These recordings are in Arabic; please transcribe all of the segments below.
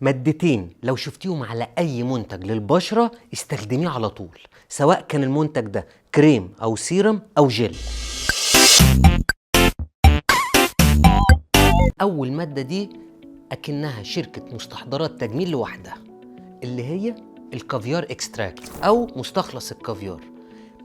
مادتين لو شفتيهم على اي منتج للبشرة استخدميه على طول، سواء كان المنتج ده كريم او سيرم او جل. اول مادة دي اكنها شركة مستحضرات تجميل لوحدها، اللي هي الكافيار اكستراكت او مستخلص الكافيار.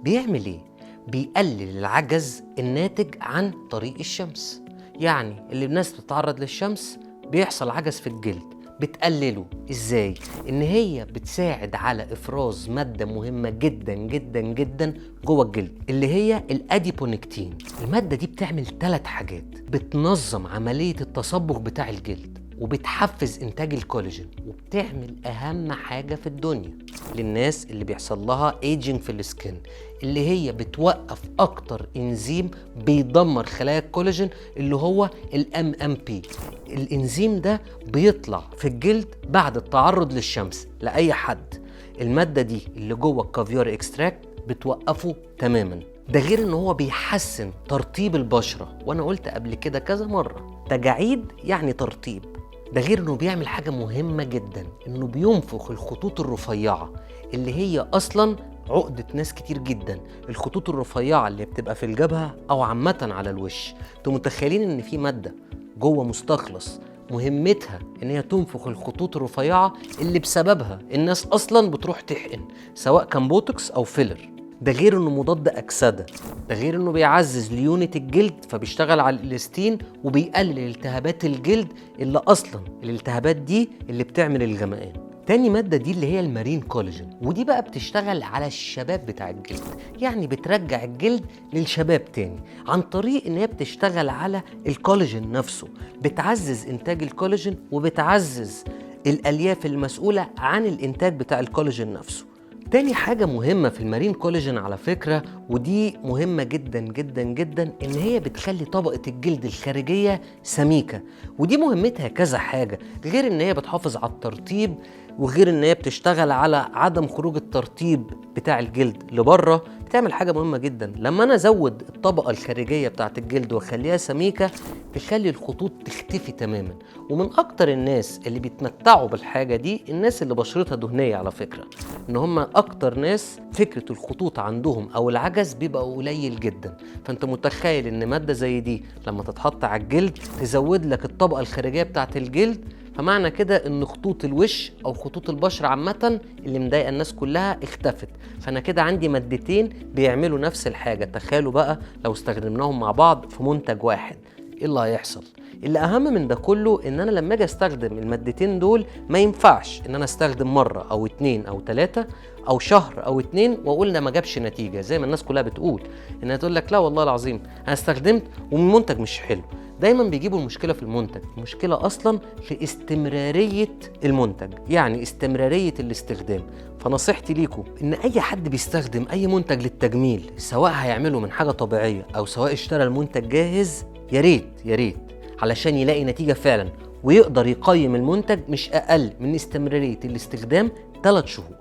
بيعمل ايه؟ بيقلل العجز الناتج عن طريق الشمس. يعني اللي الناس بتتعرض للشمس بيحصل عجز في الجلد، بتقلله ازاي؟ ان هي بتساعد على افراز ماده مهمه جدا جدا جدا جوه الجلد، اللي هي الاديبونكتين. الماده دي بتعمل 3 حاجات: بتنظم عمليه التصبغ بتاع الجلد، وبتحفز انتاج الكولاجين، وبتعمل اهم حاجه في الدنيا للناس اللي بيحصل لها ايجينج في السكين، اللي هي بتوقف اكتر انزيم بيدمر خلايا الكولاجين، اللي هو الام ام بي. الانزيم ده بيطلع في الجلد بعد التعرض للشمس لاي حد. الماده دي اللي جوه الكافيار اكستراكت بتوقفه تماما. ده غير ان هو بيحسن ترطيب البشره، وانا قلت قبل كده كذا مره تجاعيد يعني ترطيب. ده غير انه بيعمل حاجه مهمه جدا، انه بينفخ الخطوط الرفيعه اللي هي اصلا عقدة ناس كتير جدا، الخطوط الرفيعة اللي بتبقى في الجبهة أو عامة على الوش. انتوا متخيلين إن في مادة جوه مستخلص مهمتها إن هي تنفخ الخطوط الرفيعة اللي بسببها الناس أصلا بتروح تحقن، سواء كان بوتوكس أو فيلر. ده غير إنه مضاد أكسدة، ده غير إنه بيعزز ليونة الجلد، فبيشتغل على الإلاستين وبيقلل التهابات الجلد، اللي أصلا الالتهابات دي اللي بتعمل الغمقان. تاني مادة دي اللي هي المارين كولاجين، ودي بقى بتشتغل على الشباب بتاع الجلد، يعني بترجع الجلد للشباب تاني عن طريق ان هي بتشتغل على الكولاجين نفسه، بتعزز انتاج الكولاجين وبتعزز الالياف المسؤولة عن الانتاج بتاع الكولاجين نفسه. تاني حاجة مهمة في المارين كولاجين على فكرة، ودي مهمة جدا جدا جدا، ان هي بتخلي طبقة الجلد الخارجية سميكة. ودي مهمتها كذا حاجة، غير ان هي بتحافظ على الترطيب، وغير ان هي بتشتغل على عدم خروج الترطيب بتاع الجلد لبره. بتعمل حاجة مهمة جدا، لما انا ازود الطبقة الخارجية بتاعت الجلد واخليها سميكة تخلي الخطوط تختفي تماما. ومن اكتر الناس اللي بيتمتعوا بالحاجة دي الناس اللي بشرتها دهنية على فكرة، ان هم اكتر ناس فكرة الخطوط عندهم او العجز بيبقى قليل جدا. فانت متخيل ان مادة زي دي لما تتحط على الجلد تزود لك الطبقة الخارجية بتاعت الجلد، فمعنى كده ان خطوط الوش او خطوط البشرة عامة اللي مضايقة الناس كلها اختفت. فانا كده عندي مادتين بيعملوا نفس الحاجة. تخيلوا بقى لو استخدمناهم مع بعض في منتج واحد، ايه اللي هيحصل؟ اللي اهم من ده كله ان انا لما اجي استخدم المادتين دول ما ينفعش ان انا استخدم مرة او 2 أو 3 او شهر او 2 واقول ده ما جابش نتيجة، زي ما الناس كلها بتقول. انها تقول لك لا والله العظيم انا استخدمت والمنتج مش حلو. دايما بيجيبوا المشكلة في المنتج، المشكلة اصلا في استمرارية المنتج، يعني استمرارية الاستخدام. فنصيحتي ليكم ان اي حد بيستخدم اي منتج للتجميل، سواء هيعمله من حاجة طبيعية او سواء اشترى المنتج جاهز، يا ريت علشان يلاقي نتيجة فعلا ويقدر يقيم المنتج مش اقل من استمرارية الاستخدام 3 شهور.